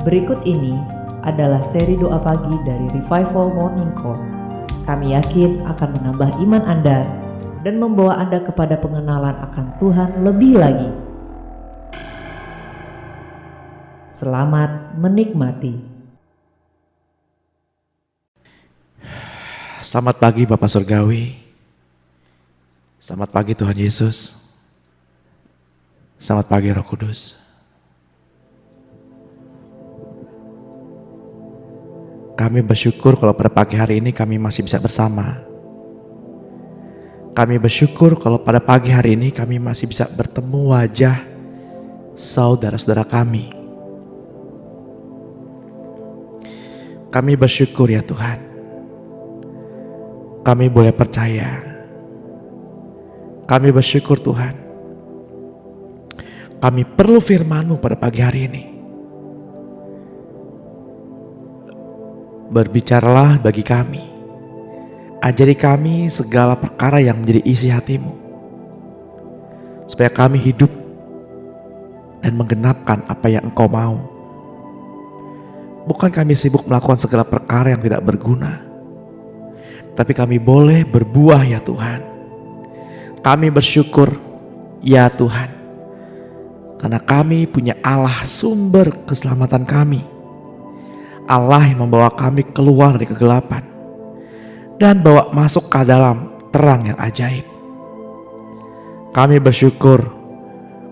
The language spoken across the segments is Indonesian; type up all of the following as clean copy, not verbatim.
Berikut ini adalah seri doa pagi dari Revival Morning Call. Kami yakin akan menambah iman Anda dan membawa Anda kepada pengenalan akan Tuhan lebih lagi. Selamat menikmati. Selamat pagi Bapak Surgawi. Selamat pagi Tuhan Yesus. Selamat pagi Roh Kudus. Kami bersyukur kalau pada pagi hari ini kami masih bisa bersama. Kami bersyukur kalau pada pagi hari ini kami masih bisa bertemu wajah saudara-saudara kami. Kami bersyukur ya Tuhan. Kami boleh percaya. Kami bersyukur Tuhan. Kami perlu firman-Mu pada pagi hari ini. Berbicaralah bagi kami. Ajari kami segala perkara yang menjadi isi hati-Mu. Supaya kami hidup dan menggenapkan apa yang Engkau mau. Bukan kami sibuk melakukan segala perkara yang tidak berguna. Tapi kami boleh berbuah ya Tuhan. Kami bersyukur ya Tuhan. Karena kami punya Allah sumber keselamatan kami. Allah yang membawa kami keluar dari kegelapan. Dan bawa masuk ke dalam terang yang ajaib. Kami bersyukur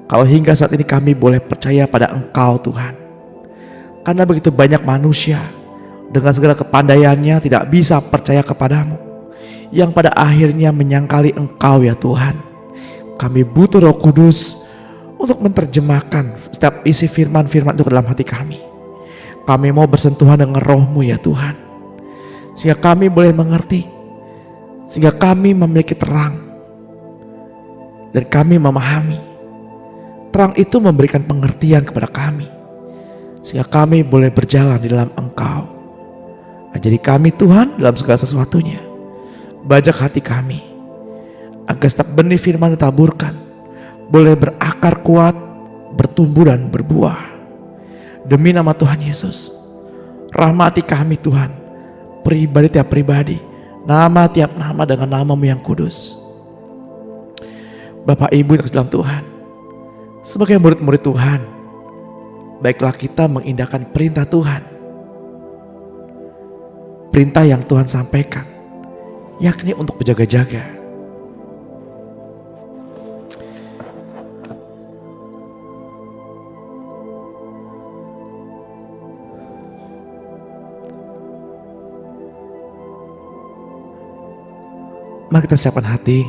kalau hingga saat ini kami boleh percaya pada Engkau Tuhan. Karena begitu banyak manusia dengan segala kepandaiannya tidak bisa percaya kepadamu. Yang pada akhirnya menyangkali Engkau ya Tuhan. Kami butuh Roh Kudus untuk menerjemahkan setiap isi firman-firman itu ke dalam hati kami. Kami mau bersentuhan dengan Roh-Mu ya Tuhan. Sehingga kami boleh mengerti. Sehingga kami memiliki terang. Dan kami memahami. Terang itu memberikan pengertian kepada kami. Sehingga kami boleh berjalan di dalam Engkau. Ajari kami Tuhan dalam segala sesuatunya. Bajak hati kami. Agar setiap benih firman ditaburkan boleh berakar kuat, bertumbuh dan berbuah. Demi nama Tuhan Yesus, rahmati kami Tuhan, pribadi tiap pribadi, nama tiap nama dengan nama-Mu yang kudus. Bapak Ibu yang dalam Tuhan, sebagai murid-murid Tuhan, baiklah kita mengindahkan perintah Tuhan. Perintah yang Tuhan sampaikan, yakni untuk berjaga-jaga. Mari kita siapkan hati.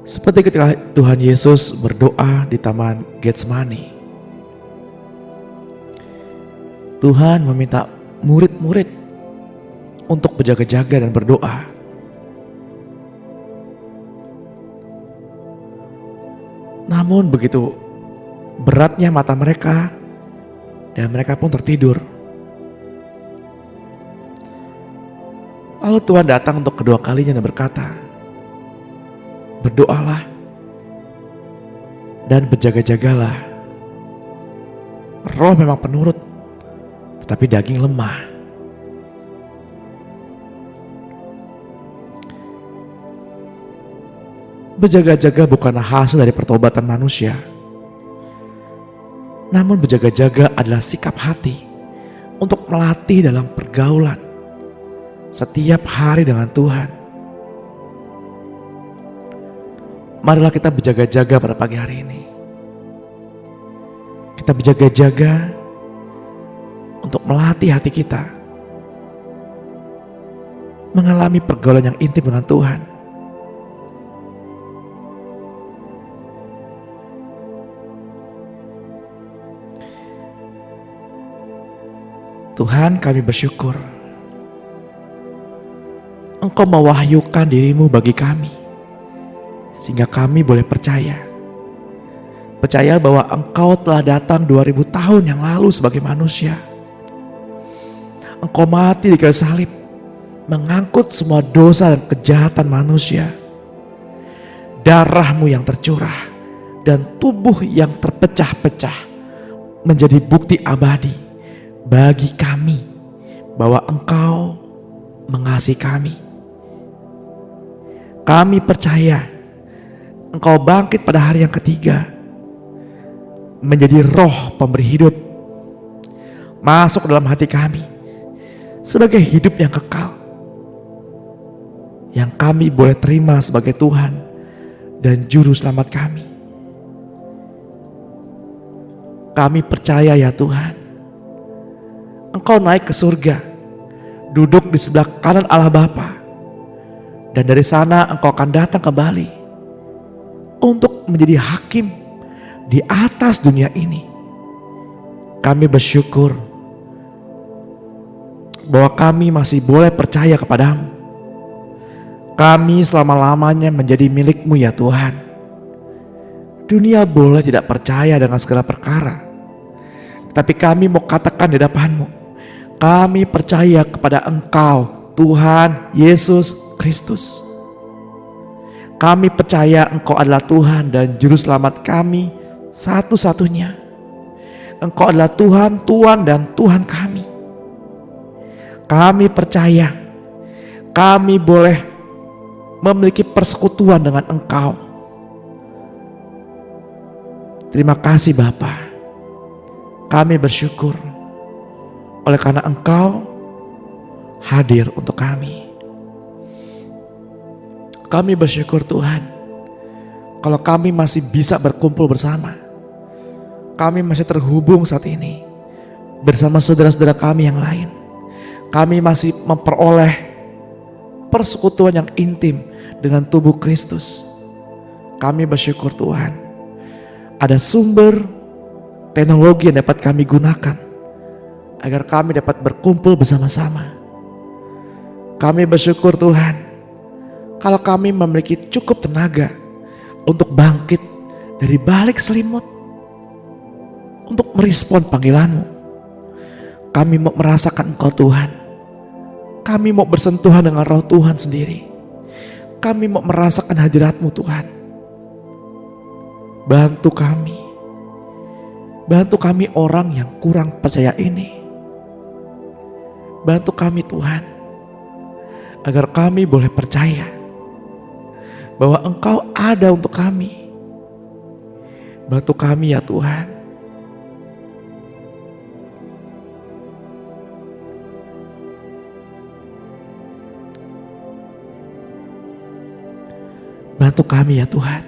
Seperti ketika Tuhan Yesus berdoa di Taman Getsemani. Tuhan meminta murid-murid untuk berjaga-jaga dan berdoa. Namun begitu beratnya mata mereka dan mereka pun tertidur. Lalu Tuhan datang untuk kedua kalinya dan berkata, berdoalah dan berjaga-jagalah. Roh memang penurut, tapi daging lemah. Berjaga-jaga bukanlah hasil dari pertobatan manusia. Namun berjaga-jaga adalah sikap hati untuk melatih dalam pergaulan setiap hari dengan Tuhan. Marilah kita berjaga-jaga pada pagi hari ini. Kita berjaga-jaga untuk melatih hati kita mengalami pergaulan yang intim dengan Tuhan. Tuhan, kami bersyukur Engkau mewahyukan dirimu bagi kami, sehingga kami boleh percaya percaya bahwa Engkau telah datang 2000 tahun yang lalu sebagai manusia. Engkau mati di kayu salib, mengangkut semua dosa dan kejahatan manusia. Darah-Mu yang tercurah dan tubuh yang terpecah-pecah menjadi bukti abadi bagi kami bahwa Engkau mengasihi kami. Kami percaya Engkau bangkit pada hari yang ketiga, menjadi Roh pemberi hidup, masuk dalam hati kami sebagai hidup yang kekal, yang kami boleh terima sebagai Tuhan dan Juru Selamat kami. Kami percaya ya Tuhan, Engkau naik ke surga, duduk di sebelah kanan Allah Bapa, dan dari sana Engkau akan datang kembali untuk menjadi hakim di atas dunia ini. Kami bersyukur bahwa kami masih boleh percaya kepadamu. Kami selama-lamanya menjadi milik-Mu ya Tuhan. Dunia boleh tidak percaya dengan segala perkara, tapi kami mau katakan di hadapan-Mu, kami percaya kepada Engkau, Tuhan Yesus Kristus. Kami percaya Engkau adalah Tuhan dan Juru Selamat kami satu-satunya. Engkau adalah Tuhan, Tuhan dan Tuhan kami. Kami percaya kami boleh memiliki persekutuan dengan Engkau. Terima kasih Bapa. Kami bersyukur oleh karena Engkau hadir untuk kami. Kami bersyukur Tuhan, kalau kami masih bisa berkumpul bersama. Kami masih terhubung saat ini bersama saudara-saudara kami yang lain. Kami masih memperoleh persekutuan yang intim dengan tubuh Kristus. Kami bersyukur Tuhan, ada sumber teknologi yang dapat kami gunakan agar kami dapat berkumpul bersama-sama. Kami bersyukur Tuhan, kalau kami memiliki cukup tenaga untuk bangkit dari balik selimut, untuk merespon panggilan-Mu. Kami mau merasakan Engkau Tuhan. Kami mau bersentuhan dengan Roh Tuhan sendiri. Kami mau merasakan hadirat-Mu Tuhan. Bantu kami. Bantu kami orang yang kurang percaya ini. Bantu kami Tuhan, agar kami boleh percaya bahwa Engkau ada untuk kami. Bantu kami ya Tuhan. Bantu kami ya Tuhan.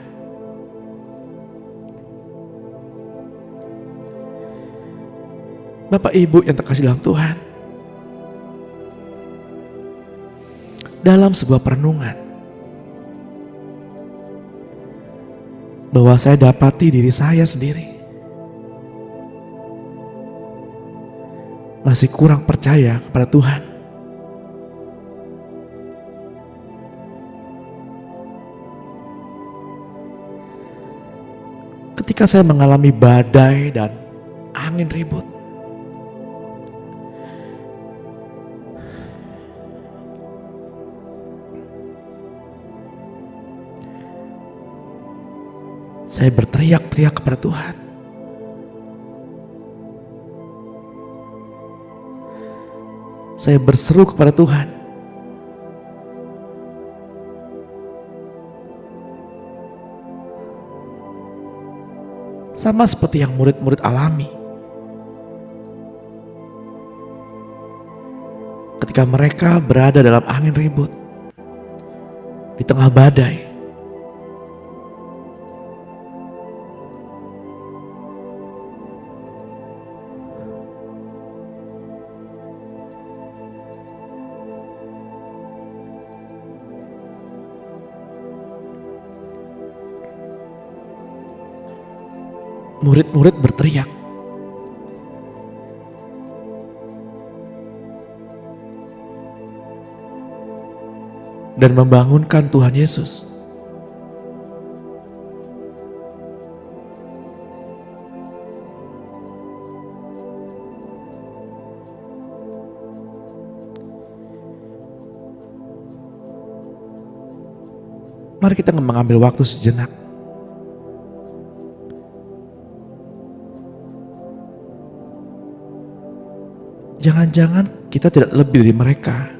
Bapak Ibu yang terkasih dalam Tuhan, dalam sebuah perenungan bahwa saya dapati diri saya sendiri masih kurang percaya kepada Tuhan. Ketika saya mengalami badai dan angin ribut, saya berteriak-teriak kepada Tuhan. Saya berseru kepada Tuhan. Sama seperti yang murid-murid alami ketika mereka berada dalam angin ribut di tengah badai. Murid-murid berteriak, dan membangunkan Tuhan Yesus. Mari kita mengambil waktu sejenak. Jangan-jangan kita tidak lebih dari mereka.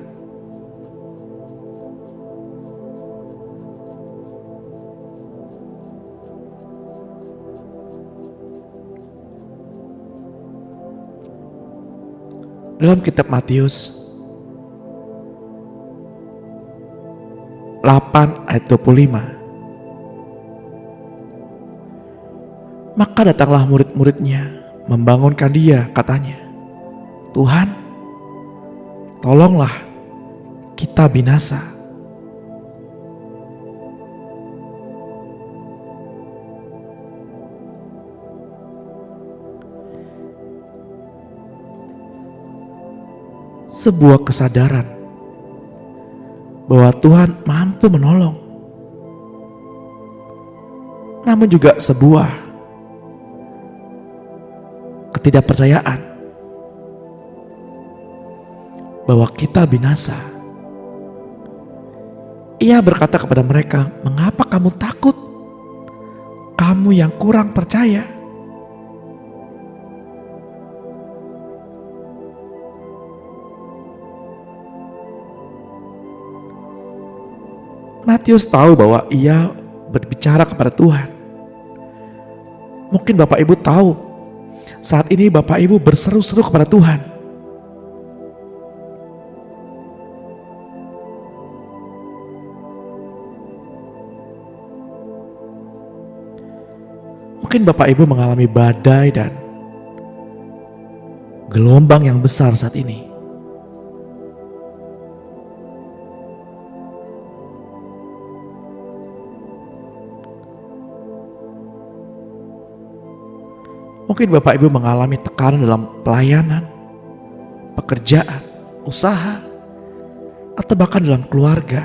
Dalam kitab Matius 8 ayat 25. Maka datanglah murid-muridnya membangunkan dia, katanya, Tuhan, tolonglah, kita binasa. Sebuah kesadaran bahwa Tuhan mampu menolong, namun juga sebuah ketidakpercayaan bahwa kita binasa. Ia berkata kepada mereka, mengapa kamu takut? Kamu yang kurang percaya. Matius tahu bahwa ia berbicara kepada Tuhan. Mungkin Bapak Ibu tahu, saat ini Bapak Ibu berseru-seru kepada Tuhan. Mungkin Bapak Ibu mengalami badai dan gelombang yang besar saat ini. Mungkin Bapak Ibu mengalami tekanan dalam pelayanan, pekerjaan, usaha, atau bahkan dalam keluarga.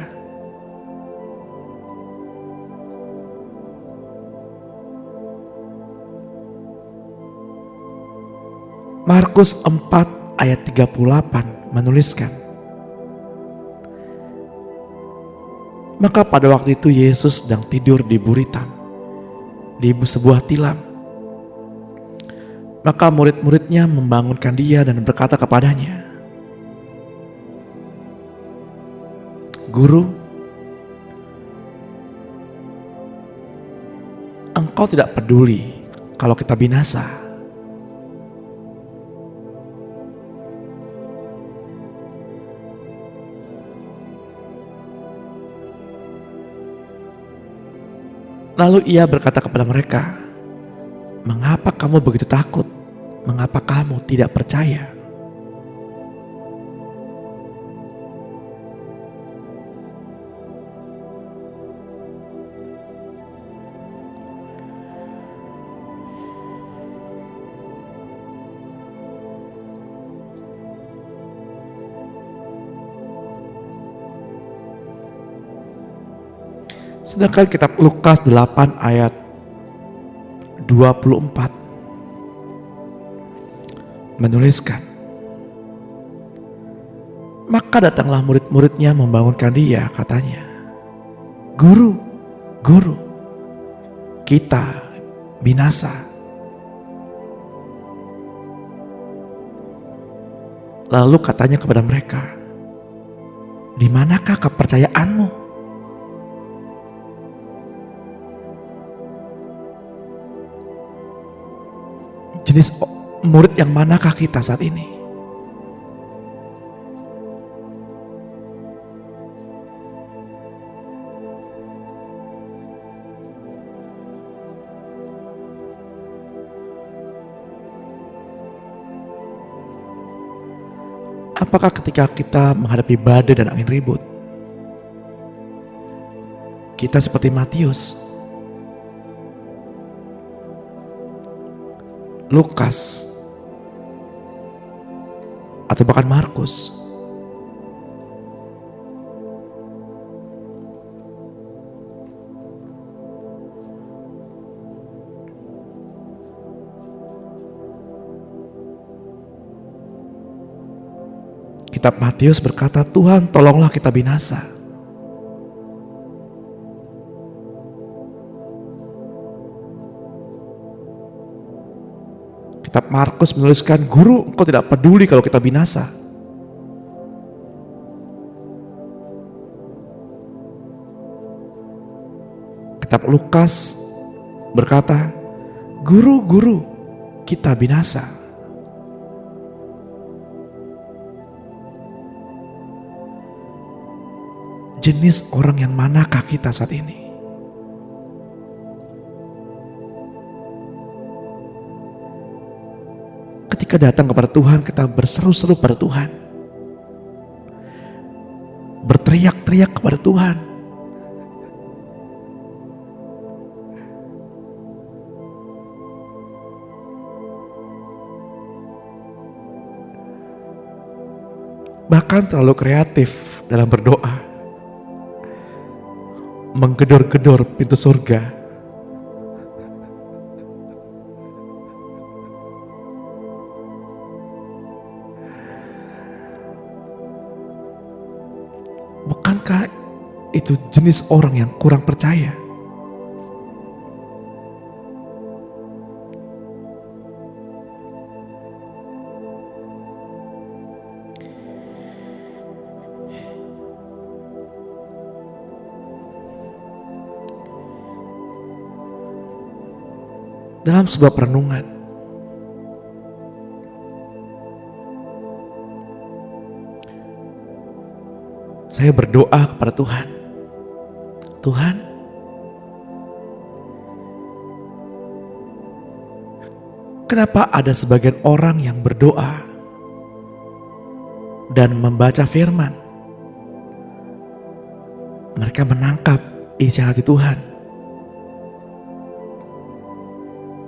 Markus 4 ayat 38 menuliskan, maka pada waktu itu Yesus sedang tidur di buritan, di sebuah tilam. Maka murid-muridnya membangunkan dia dan berkata kepadanya, Guru, Engkau tidak peduli kalau kita binasa. Lalu ia berkata kepada mereka, mengapa kamu begitu takut? Mengapa kamu tidak percaya? Sedangkan kitab Lukas 8 ayat 24 menuliskan, maka datanglah murid-muridnya membangunkan dia, katanya, Guru, Guru, kita binasa. Lalu katanya kepada mereka, di manakah kepercayaanmu? Jenis murid yang manakah kita saat ini? Apakah ketika kita menghadapi badai dan angin ribut, kita seperti Matius, Lukas, atau bahkan Markus? Kitab Matius berkata, Tuhan tolonglah kita binasa. Kitab Markus menuliskan, Guru, engkau tidak peduli kalau kita binasa. Kitab Lukas berkata, Guru, kita binasa. Jenis orang yang manakah kita saat ini? Ketika datang kepada Tuhan, kita berseru-seru pada Tuhan, berteriak-teriak kepada Tuhan. Bahkan terlalu kreatif dalam berdoa, menggedor-gedor pintu surga. Bukankah itu jenis orang yang kurang percaya? Dalam sebuah perenungan, saya berdoa kepada Tuhan, Tuhan, kenapa ada sebagian orang yang berdoa dan membaca firman, mereka menangkap isi hati Tuhan.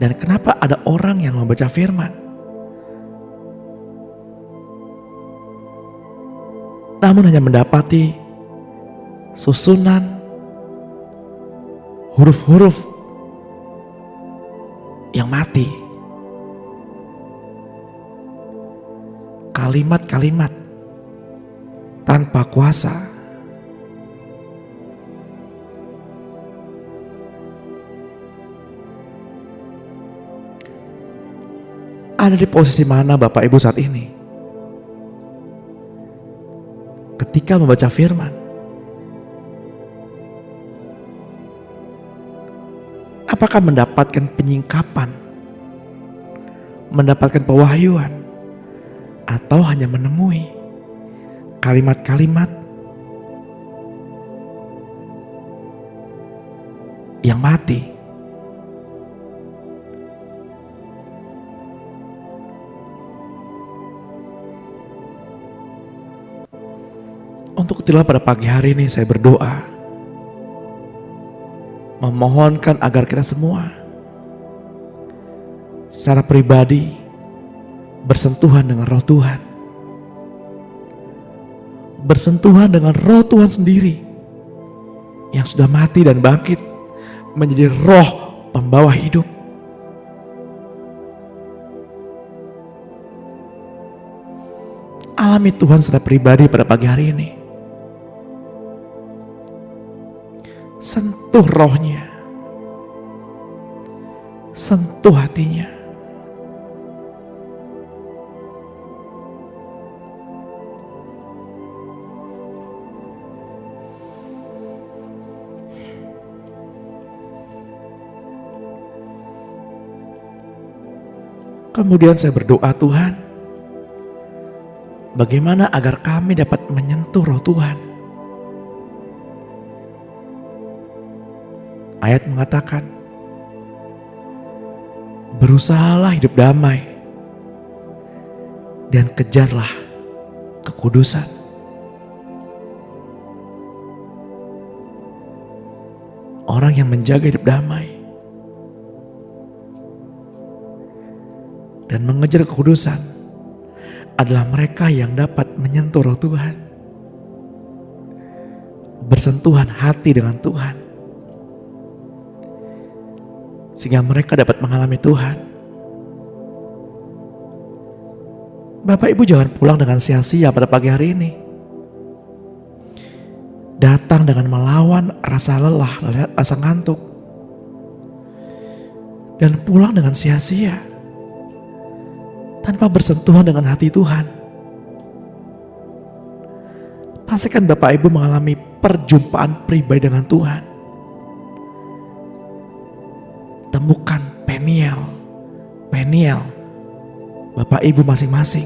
Dan kenapa ada orang yang membaca firman namun hanya mendapati susunan huruf-huruf yang mati, kalimat-kalimat tanpa kuasa. Ada di posisi mana Bapak Ibu saat ini? Ketika membaca firman, apakah mendapatkan penyingkapan, mendapatkan pewahyuan, atau hanya menemui kalimat-kalimat yang mati? Untuk itulah pada pagi hari ini saya berdoa, memohonkan agar kita semua secara pribadi bersentuhan dengan roh Tuhan, bersentuhan dengan roh Tuhan sendiri yang sudah mati dan bangkit menjadi roh pembawa hidup. Alami Tuhan secara pribadi pada pagi hari ini. Sentuh rohnya, sentuh hatinya. Kemudian saya berdoa, Tuhan, bagaimana agar kami dapat menyentuh roh Tuhan? Ayat mengatakan, berusahalah hidup damai dan kejarlah kekudusan. Orang yang menjaga hidup damai dan mengejar kekudusan adalah mereka yang dapat menyentuh roh Tuhan, bersentuhan hati dengan Tuhan, sehingga mereka dapat mengalami Tuhan. Bapak Ibu jangan pulang dengan sia-sia pada pagi hari ini. Datang dengan melawan rasa lelah, rasa ngantuk, dan pulang dengan sia-sia. tanpa bersentuhan dengan hati Tuhan. Pastikan Bapak Ibu mengalami perjumpaan pribadi dengan Tuhan. Temukan Peniel Bapak Ibu masing-masing.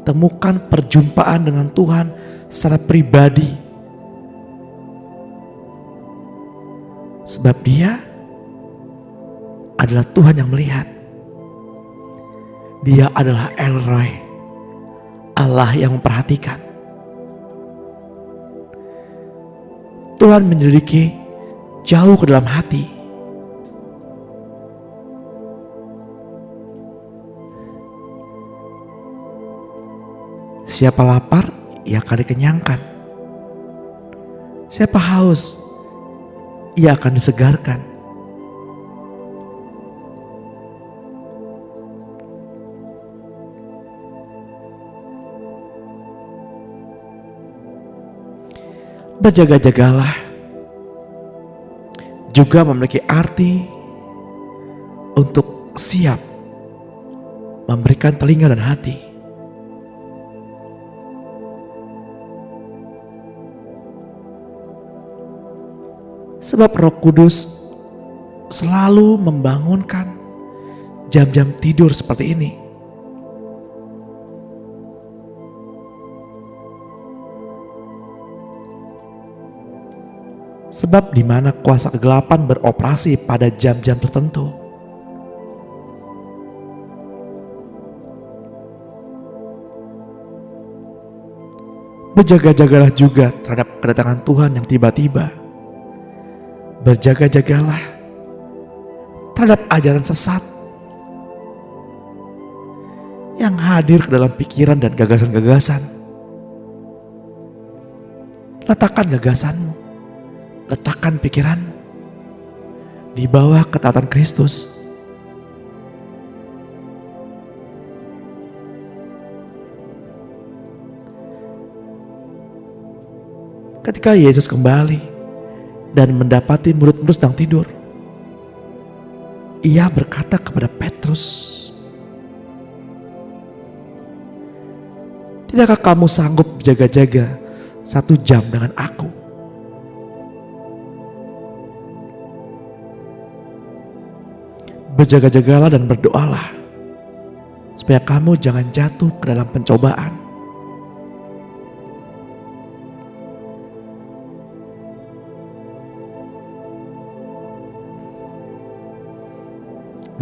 Temukan perjumpaan dengan Tuhan secara pribadi. Sebab Dia adalah Tuhan yang melihat. Dia adalah El Roy, Allah yang memperhatikan. Tuhan menyelidiki jauh ke dalam hati. Siapa lapar, ia akan dikenyangkan. Siapa haus, ia akan disegarkan. Berjaga-jagalah juga memiliki arti untuk siap memberikan telinga dan hati. Sebab Roh Kudus selalu membangunkan jam-jam tidur seperti ini. Sebab di mana kuasa kegelapan beroperasi pada jam-jam tertentu. Berjaga-jagalah juga terhadap kedatangan Tuhan yang tiba-tiba. Berjaga-jagalah terhadap ajaran sesat yang hadir ke dalam pikiran dan gagasan-gagasan. Letakkan gagasanmu, letakkan pikiranmu di bawah ketaatan Kristus. Ketika Yesus kembali dan mendapati murid-murid sedang tidur, Ia berkata kepada Petrus, "Tidakkah kamu sanggup jaga-jaga 1 jam dengan aku?" Berjaga-jagalah dan berdoalah supaya kamu jangan jatuh ke dalam pencobaan.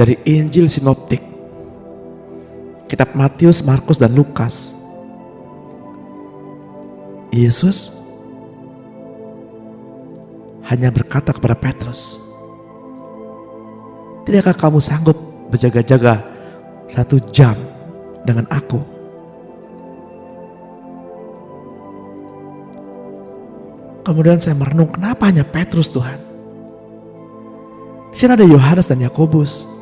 Dari Injil Sinoptik, kitab Matius, Markus, dan Lukas, Yesus hanya berkata kepada Petrus, "Tidakkah kamu sanggup berjaga-jaga 1 jam dengan aku?" Kemudian saya merenung, kenapa hanya Petrus Tuhan? Di sini ada Yohanes dan Yakobus.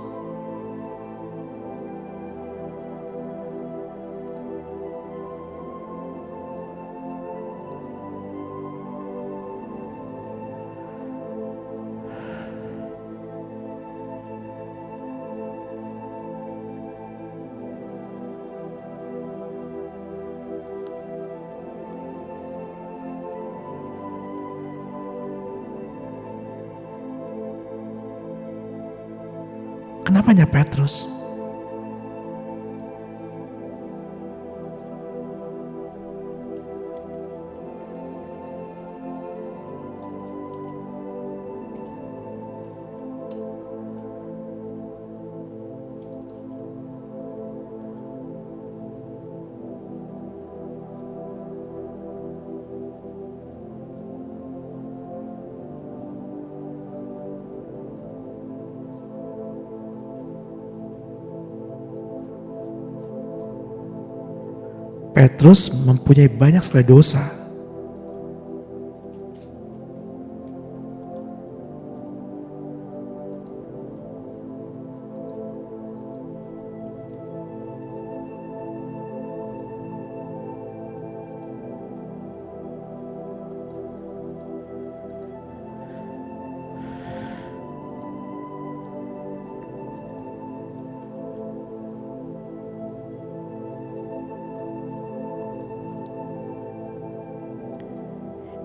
Kenapa hanya Petrus? Petrus mempunyai banyak sekali dosa.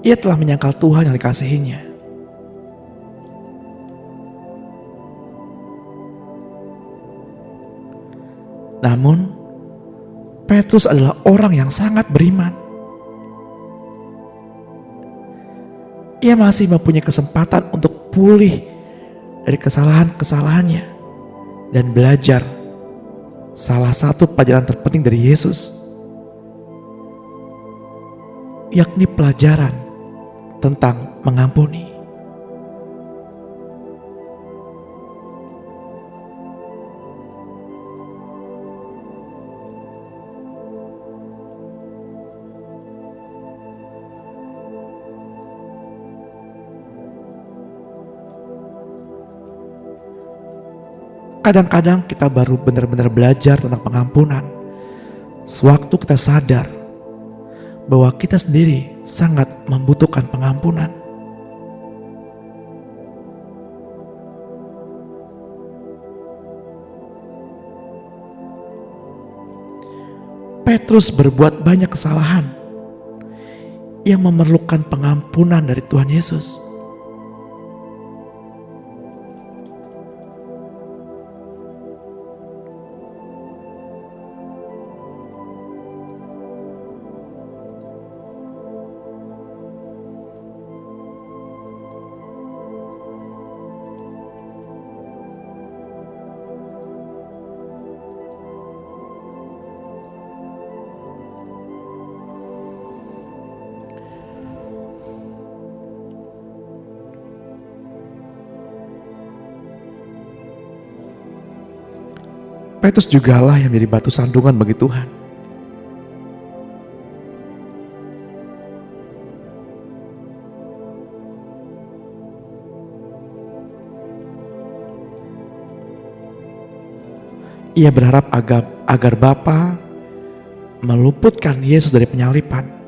Ia telah menyangkal Tuhan yang dikasihinya. Namun, Petrus adalah orang yang sangat beriman. Ia masih mempunyai kesempatan untuk pulih dari kesalahan-kesalahannya dan belajar salah satu pelajaran terpenting dari Yesus, yakni pelajaran tentang mengampuni. Kadang-kadang kita baru benar-benar belajar tentang pengampunan sewaktu kita sadar bahwa kita sendiri sangat membutuhkan pengampunan. Petrus berbuat banyak kesalahan yang memerlukan pengampunan dari Tuhan Yesus. Petrus jugalah yang menjadi batu sandungan bagi Tuhan. Ia berharap agar Bapa meluputkan Yesus dari penyalipan.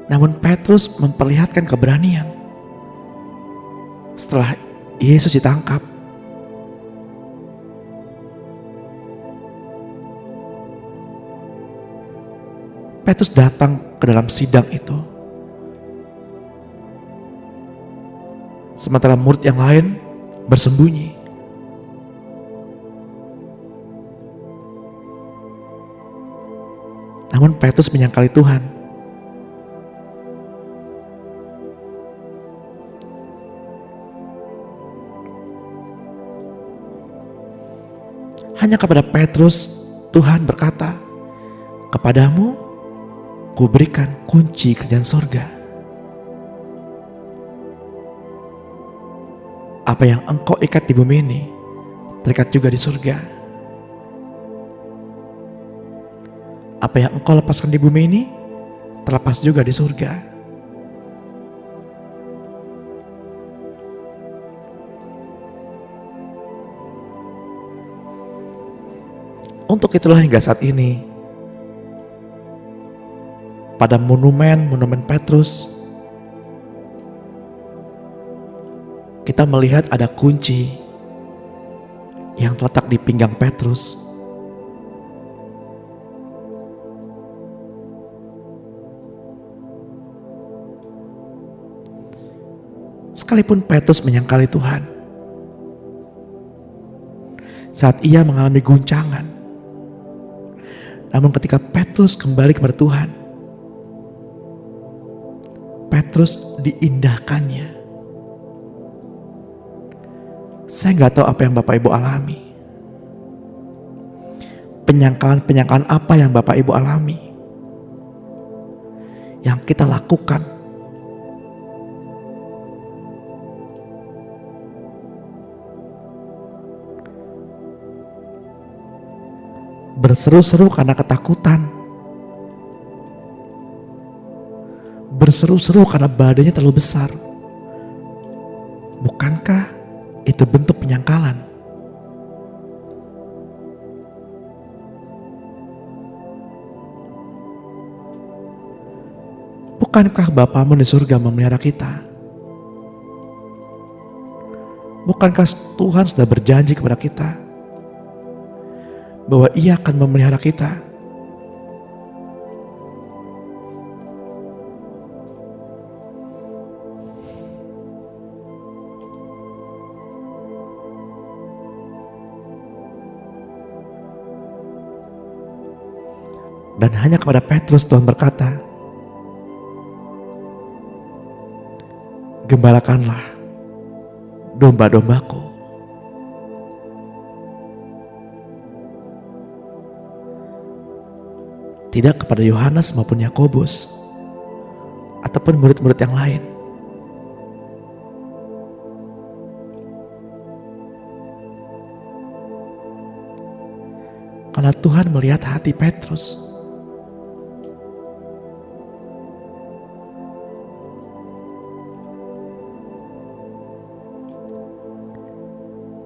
Namun Petrus memperlihatkan keberanian. Setelah Yesus ditangkap, Petrus datang ke dalam sidang itu. Sementara murid yang lain bersembunyi. Namun Petrus menyangkali Tuhan. Hanya kepada Petrus Tuhan berkata, "Kepadamu kuberikan kunci kerajaan sorga. Apa yang engkau ikat di bumi ini, terikat juga di surga. Apa yang engkau lepaskan di bumi ini, terlepas juga di surga." Untuk itulah hingga saat ini, pada monumen Petrus, kita melihat ada kunci yang terletak di pinggang Petrus. Sekalipun Petrus menyangkali Tuhan, saat ia mengalami guncangan, namun ketika Petrus kembali kepada Tuhan, Petrus diindahkannya. Saya gak tahu apa yang Bapak Ibu alami. Penyangkalan apa yang Bapak Ibu alami, yang kita lakukan. Berseru-seru karena ketakutan. Berseru-seru karena badannya terlalu besar. Bukankah itu bentuk penyangkalan? Bukankah Bapamu di surga memelihara kita? Bukankah Tuhan sudah berjanji kepada kita bahwa Ia akan memelihara kita? Dan hanya kepada Petrus Tuhan berkata, "Gembalakanlah domba-dombaku." Tidak kepada Yohanes maupun Yakobus ataupun murid-murid yang lain. Karena Tuhan melihat hati Petrus.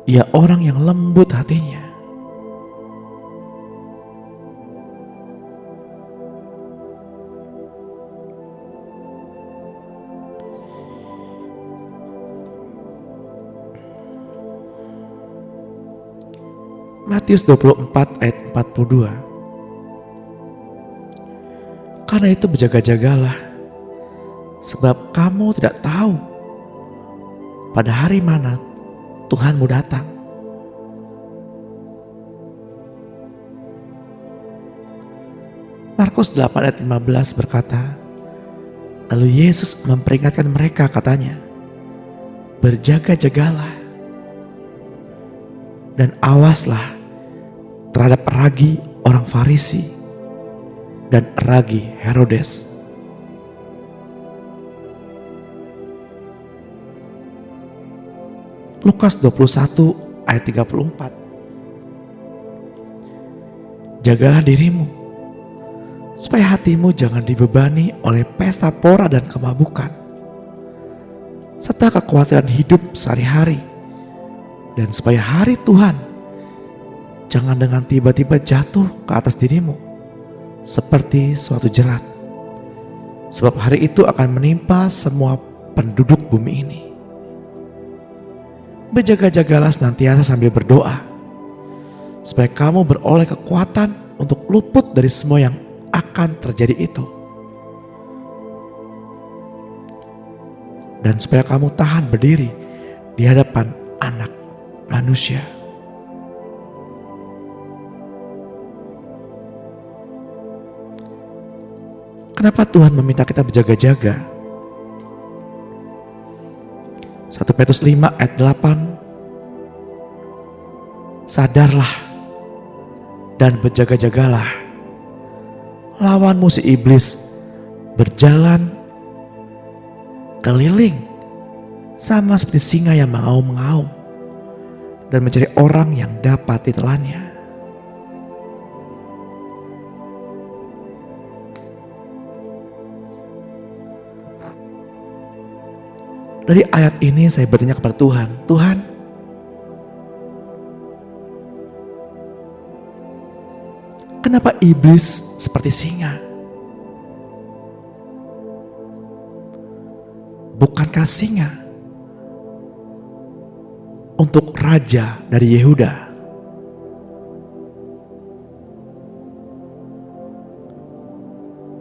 Ia orang yang lembut hatinya. Matius 24 ayat 42. Karena itu berjaga-jagalah, sebab kamu tidak tahu pada hari mana Tuhanmu datang. Markus 8 ayat 15 berkata, lalu Yesus memperingatkan mereka katanya, berjaga-jagalah dan awaslah terhadap ragi orang Farisi dan ragi Herodes. Lukas 21 ayat 34. Jagalah dirimu, supaya hatimu jangan dibebani oleh pesta pora dan kemabukan, serta kekhawatiran hidup sehari-hari, dan supaya hari Tuhan jangan dengan tiba-tiba jatuh ke atas dirimu seperti suatu jerat, sebab hari itu akan menimpa semua penduduk bumi ini. Berjaga-jagalah senantiasa sambil berdoa, supaya kamu beroleh kekuatan untuk luput dari semua yang akan terjadi itu, dan supaya kamu tahan berdiri di hadapan Anak Manusia. Kenapa Tuhan meminta kita berjaga-jaga? 1 Petrus 5 ayat 8. Sadarlah dan berjaga-jagalah. Lawanmu si iblis berjalan keliling sama seperti singa yang mengaum-ngaum dan mencari orang yang dapat ditelannya. Dari ayat ini saya bertanya kepada Tuhan, Tuhan, kenapa iblis seperti singa? Bukankah singa untuk raja dari Yehuda?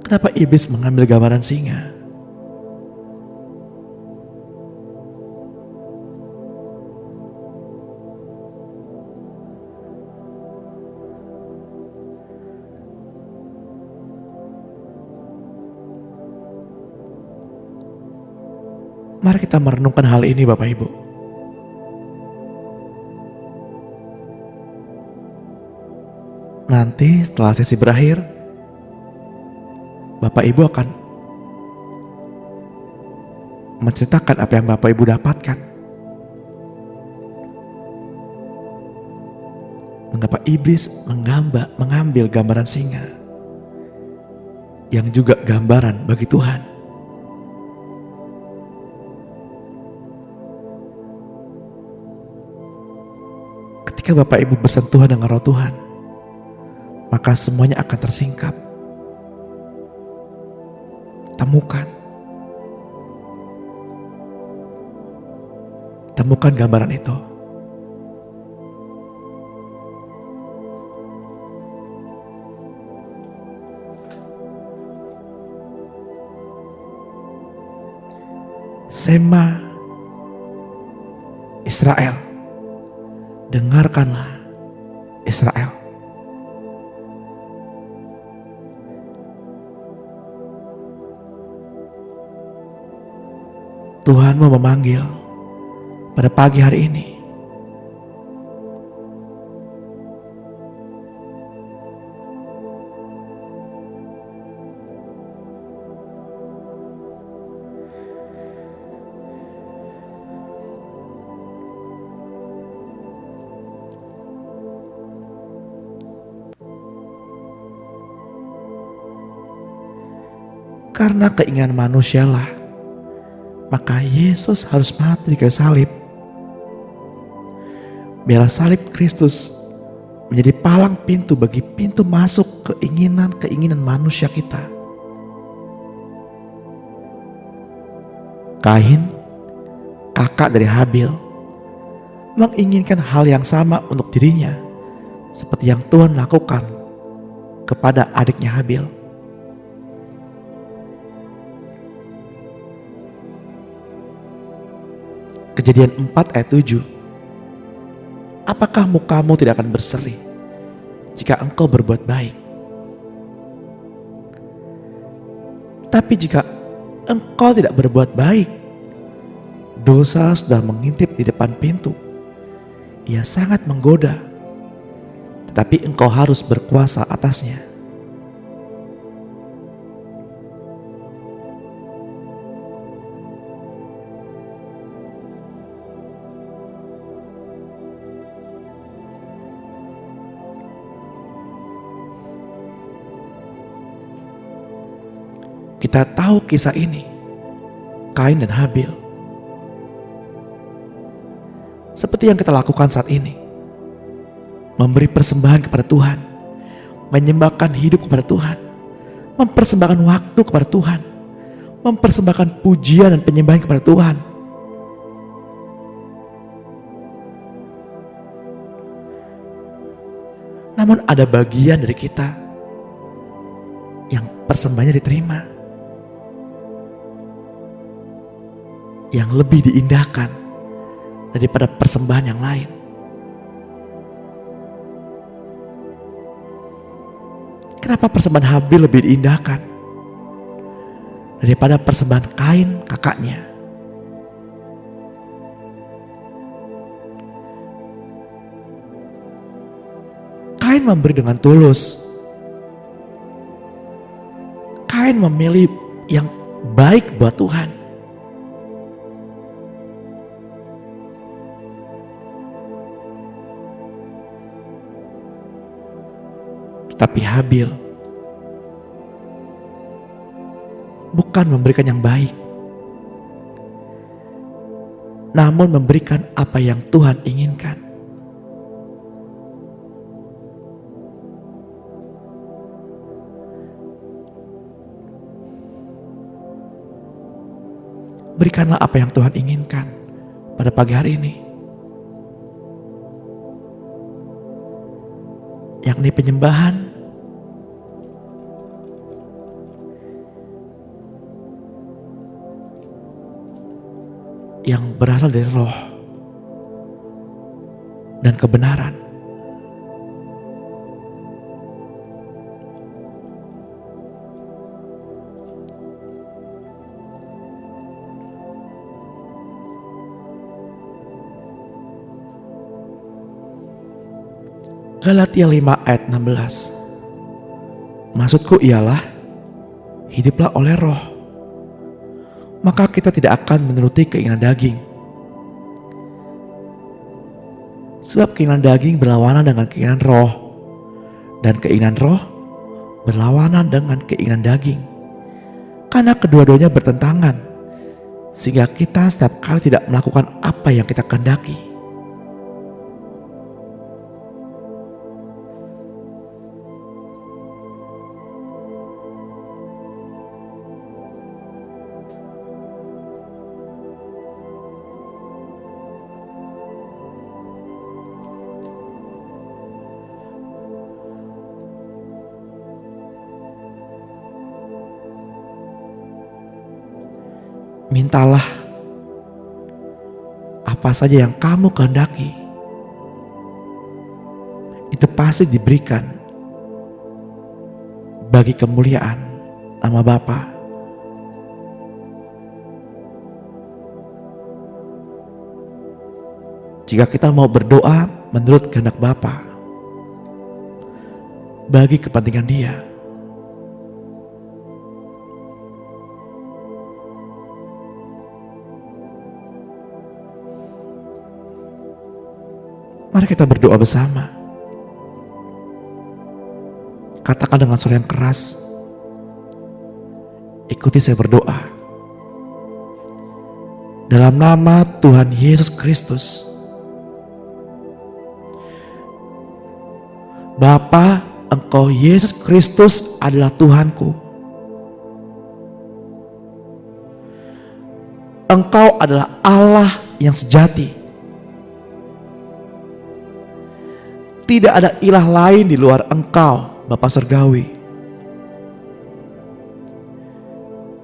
Kenapa iblis mengambil gambaran singa? Mari kita merenungkan hal ini Bapak Ibu. Nanti setelah sesi berakhir, Bapak Ibu akan menceritakan apa yang Bapak Ibu dapatkan. Mengapa iblis mengambil gambaran singa yang juga gambaran bagi Tuhan. Ketika Bapak Ibu bersentuhan dengan Roh Tuhan, maka semuanya akan tersingkap. Temukan. Temukan gambaran itu. Sema Israel, dengarkanlah Israel. Tuhanmu memanggil pada pagi hari ini. Karena keinginan manusialah, maka Yesus harus mati di kayu salib. Biarlah salib Kristus menjadi palang pintu bagi pintu masuk keinginan-keinginan manusia kita. Kain, kakak dari Habil, menginginkan hal yang sama untuk dirinya, seperti yang Tuhan lakukan kepada adiknya Habil. Kejadian 4 ayat 7. Apakah mukamu tidak akan berseri jika engkau berbuat baik? Tapi jika engkau tidak berbuat baik, dosa sudah mengintip di depan pintu. Ia sangat menggoda, tetapi engkau harus berkuasa atasnya. Kita tahu kisah ini, Kain dan Habil. Seperti yang kita lakukan saat ini, memberi persembahan kepada Tuhan, menyembahkan hidup kepada Tuhan, mempersembahkan waktu kepada Tuhan, mempersembahkan pujian dan penyembahan kepada Tuhan. Namun ada bagian dari kita yang persembahannya diterima, yang lebih diindahkan daripada persembahan yang lain. Kenapa persembahan Habil lebih diindahkan daripada persembahan Kain kakaknya? Kain memberi dengan tulus. Kain memilih yang baik buat Tuhan. Tapi Habil bukan memberikan yang baik, namun memberikan apa yang Tuhan inginkan. Berikanlah apa yang Tuhan inginkan pada pagi hari ini, yakni penyembahan yang berasal dari roh dan kebenaran. Galatia 5 ayat 16. Maksudku ialah, hiduplah oleh roh, maka kita tidak akan menuruti keinginan daging. Sebab keinginan daging berlawanan dengan keinginan roh, dan keinginan roh berlawanan dengan keinginan daging. Karena kedua-duanya bertentangan, sehingga kita setiap kali tidak melakukan apa yang kita kehendaki. mintalah apa saja yang kamu kehendaki, itu pasti diberikan bagi kemuliaan nama Bapa. Jika kita mau berdoa menurut kehendak Bapa, bagi kepentingan Dia, mari kita berdoa bersama. Katakan dengan suara yang keras, ikuti saya berdoa. Dalam nama Tuhan Yesus Kristus, Bapa, Engkau Yesus Kristus adalah Tuhanku. Engkau adalah Allah yang sejati. Tidak ada ilah lain di luar Engkau, Bapa Surgawi.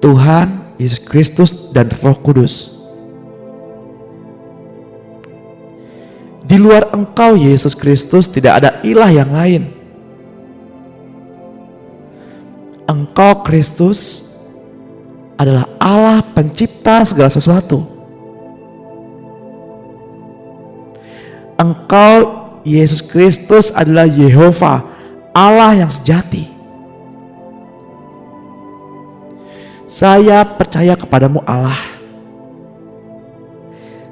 Tuhan Yesus Kristus dan Roh Kudus. Di luar Engkau Yesus Kristus tidak ada ilah yang lain. Engkau Kristus adalah Allah pencipta segala sesuatu. Engkau Yesus Kristus adalah Yehova, Allah yang sejati. Saya percaya kepadamu Allah.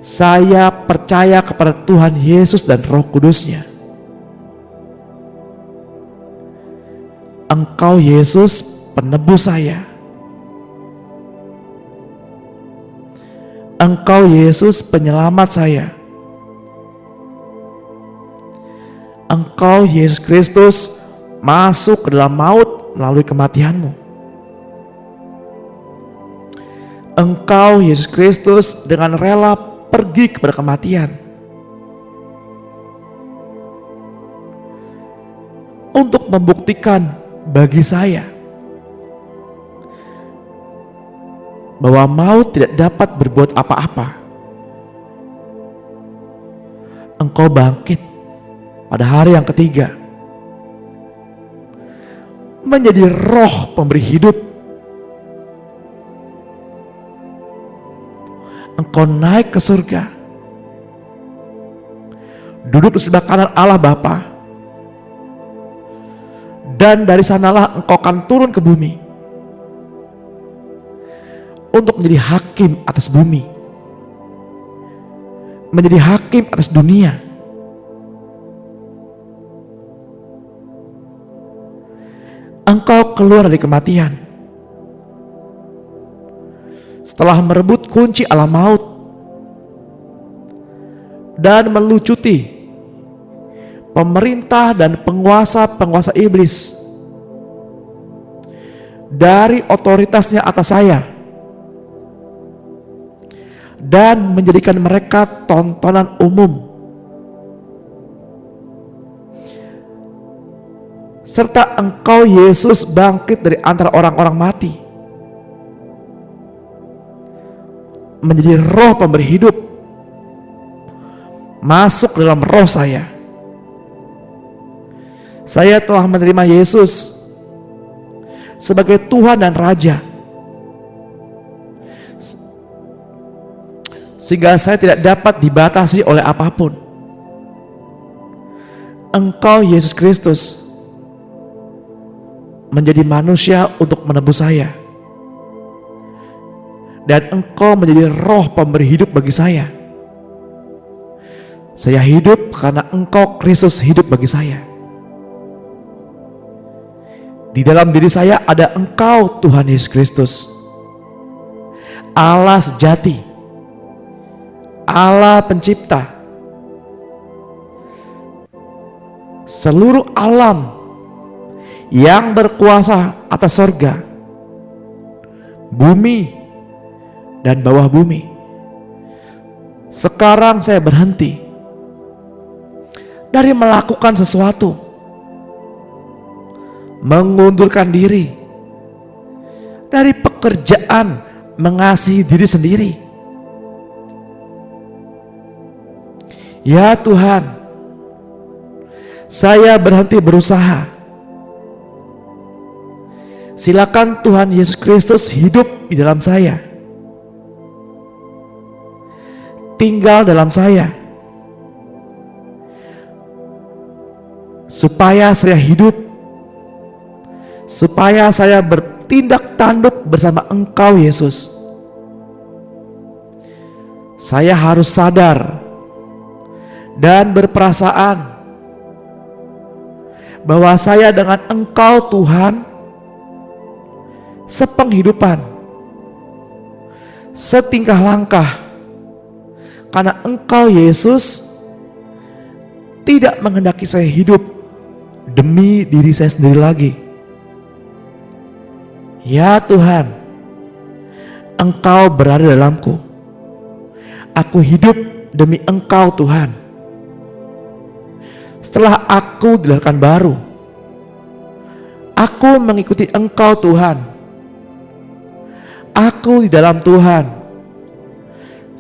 Saya percaya kepada Tuhan Yesus dan Roh Kudus-Nya. Engkau Yesus penebus saya. Engkau Yesus penyelamat saya. Engkau Yesus Kristus masuk ke dalam maut melalui kematian-Mu. Engkau Yesus Kristus dengan rela pergi kepada kematian untuk membuktikan bagi saya bahwa maut tidak dapat berbuat apa-apa. Engkau bangkit pada hari yang ketiga menjadi Roh pemberi hidup. Engkau naik ke surga, duduk di sebelah kanan Allah Bapa, dan dari sanalah Engkau akan turun ke bumi untuk menjadi hakim atas bumi, menjadi hakim atas dunia. Engkau keluar dari kematian setelah merebut kunci alam maut dan melucuti pemerintah dan penguasa-penguasa iblis dari otoritasnya atas saya dan menjadikan mereka tontonan umum, serta Engkau Yesus bangkit dari antara orang-orang mati menjadi Roh pemberi hidup, masuk dalam roh saya. Saya telah menerima Yesus sebagai Tuhan dan Raja, sehingga saya tidak dapat dibatasi oleh apapun. Engkau Yesus Kristus menjadi manusia untuk menebus saya, dan Engkau menjadi Roh pemberi hidup bagi saya. Saya hidup karena Engkau Kristus hidup bagi saya. Di dalam diri saya ada Engkau Tuhan Yesus Kristus, Allah sejati, Allah pencipta. Seluruh alam yang berkuasa atas sorga, bumi, dan bawah bumi. Sekarang saya berhenti dari melakukan sesuatu, mengundurkan diri dari pekerjaan mengasihi diri sendiri. Ya Tuhan, saya berhenti berusaha. Silakan Tuhan Yesus Kristus hidup di dalam saya, tinggal dalam saya, supaya saya hidup, supaya saya bertindak tanduk bersama Engkau Yesus. Saya harus sadar dan berperasaan bahwa saya dengan Engkau Tuhan sepenghidupan, setingkah langkah, karena Engkau Yesus tidak menghendaki saya hidup demi diri saya sendiri lagi. Ya Tuhan, Engkau berada dalamku. Aku hidup demi Engkau Tuhan. Setelah aku dilahirkan baru, aku mengikuti Engkau Tuhan. Aku di dalam Tuhan.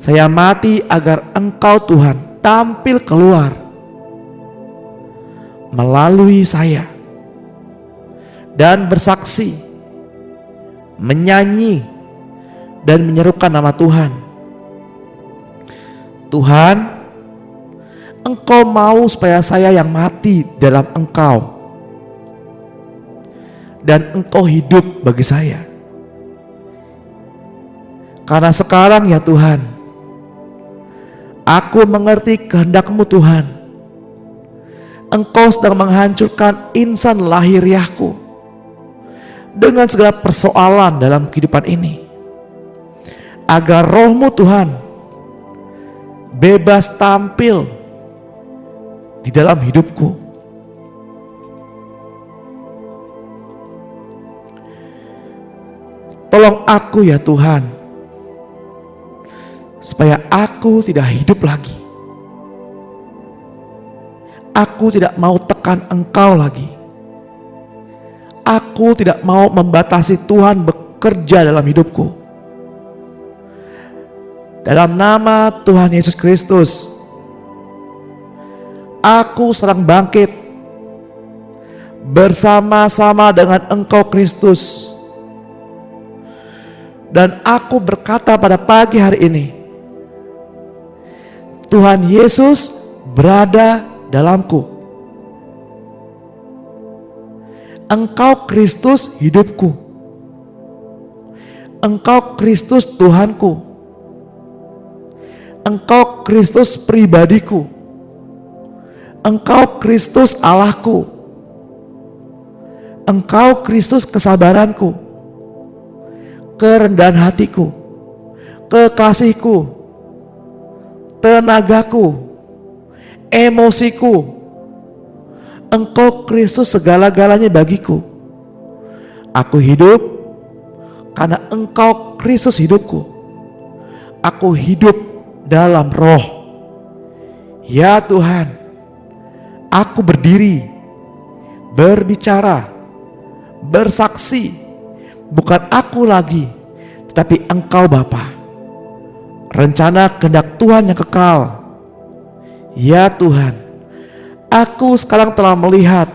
Saya mati agar Engkau Tuhan tampil keluar melalui saya dan bersaksi, menyanyi dan menyerukan nama Tuhan. Tuhan, Engkau mau supaya saya yang mati dalam Engkau dan Engkau hidup bagi saya. Karena sekarang ya Tuhan, aku mengerti kehendak-Mu Tuhan. Engkau sedang menghancurkan insan lahiriahku dengan segala persoalan dalam kehidupan ini, agar Roh-Mu Tuhan bebas tampil di dalam hidupku. Tolong aku ya Tuhan, supaya aku tidak hidup lagi. Aku tidak mau tekan Engkau lagi. Aku tidak mau membatasi Tuhan bekerja dalam hidupku. Dalam nama Tuhan Yesus Kristus, aku sedang bangkit bersama-sama dengan Engkau Kristus. Dan aku berkata pada pagi hari ini, Tuhan Yesus berada dalamku. Engkau Kristus hidupku. Engkau Kristus Tuhanku. Engkau Kristus pribadiku. Engkau Kristus Allahku. Engkau Kristus kesabaranku, kerendahan hatiku, kekasihku, tenagaku, emosiku. Engkau Kristus segala-galanya bagiku. Aku hidup karena Engkau Kristus hidupku. Aku hidup dalam Roh. Ya Tuhan, aku berdiri, berbicara, bersaksi, bukan aku lagi, tetapi Engkau Bapa. Rencana kehendak Tuhan yang kekal. Ya Tuhan, aku sekarang telah melihat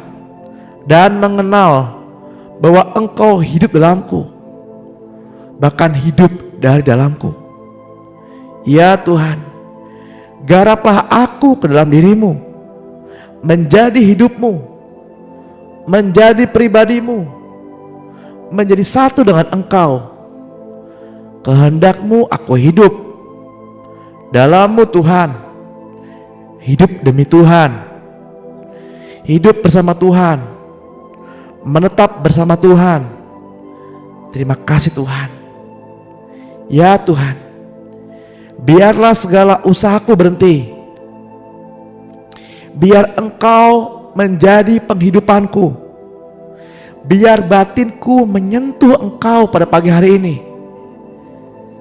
dan mengenal bahwa Engkau hidup dalamku, bahkan hidup dari dalamku. Ya Tuhan, garaplah aku ke dalam diri-Mu, menjadi hidup-Mu, menjadi pribadi-Mu, menjadi satu dengan Engkau. Kehendak-Mu aku hidup dalam-Mu Tuhan, hidup demi Tuhan, hidup bersama Tuhan, menetap bersama Tuhan. Terima kasih Tuhan. Ya Tuhan, biarlah segala usahaku berhenti, biar Engkau menjadi penghidupanku, biar batinku menyentuh Engkau pada pagi hari ini,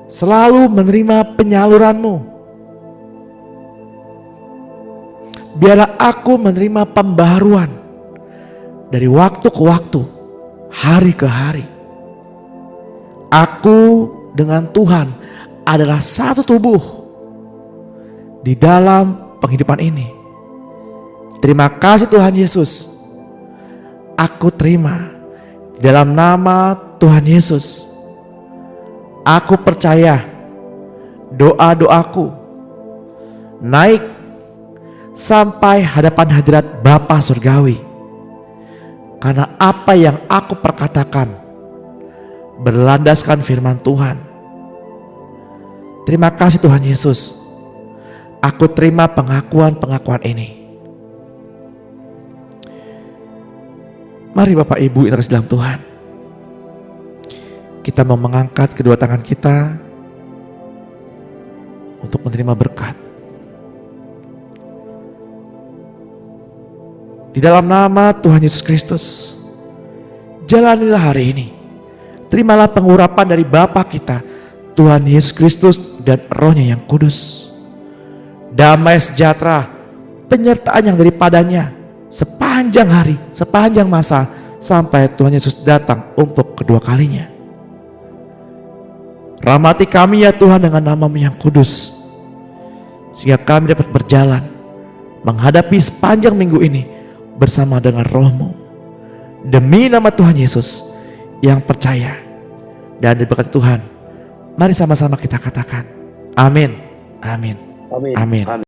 selalu menerima penyaluran-Mu. Biarlah aku menerima pembaharuan dari waktu ke waktu, hari ke hari. Aku dengan Tuhan adalah satu tubuh di dalam penghidupan ini. Terima kasih Tuhan Yesus. Aku terima di dalam nama Tuhan Yesus. Aku percaya doa-doaku naik sampai hadapan hadirat Bapa Surgawi. Karena apa yang aku perkatakan berlandaskan firman Tuhan. Terima kasih Tuhan Yesus. Aku terima pengakuan-pengakuan ini. Mari Bapak Ibu yang terkasih dalam Tuhan, kita mau mengangkat kedua tangan kita untuk menerima berkat. Di dalam nama Tuhan Yesus Kristus, jalanilah hari ini. Terimalah pengurapan dari Bapa kita, Tuhan Yesus Kristus dan Roh-Nya yang kudus. Damai sejahtera, penyertaan yang daripadanya sepanjang hari, sepanjang masa, sampai Tuhan Yesus datang untuk kedua kalinya. Rahmati kami ya Tuhan dengan nama-Mu yang kudus, sehingga kami dapat berjalan menghadapi sepanjang minggu ini bersama dengan Roh-Mu. Demi nama Tuhan Yesus yang percaya dan diberkati Tuhan, mari sama-sama kita katakan amin, amin, Amin. amin.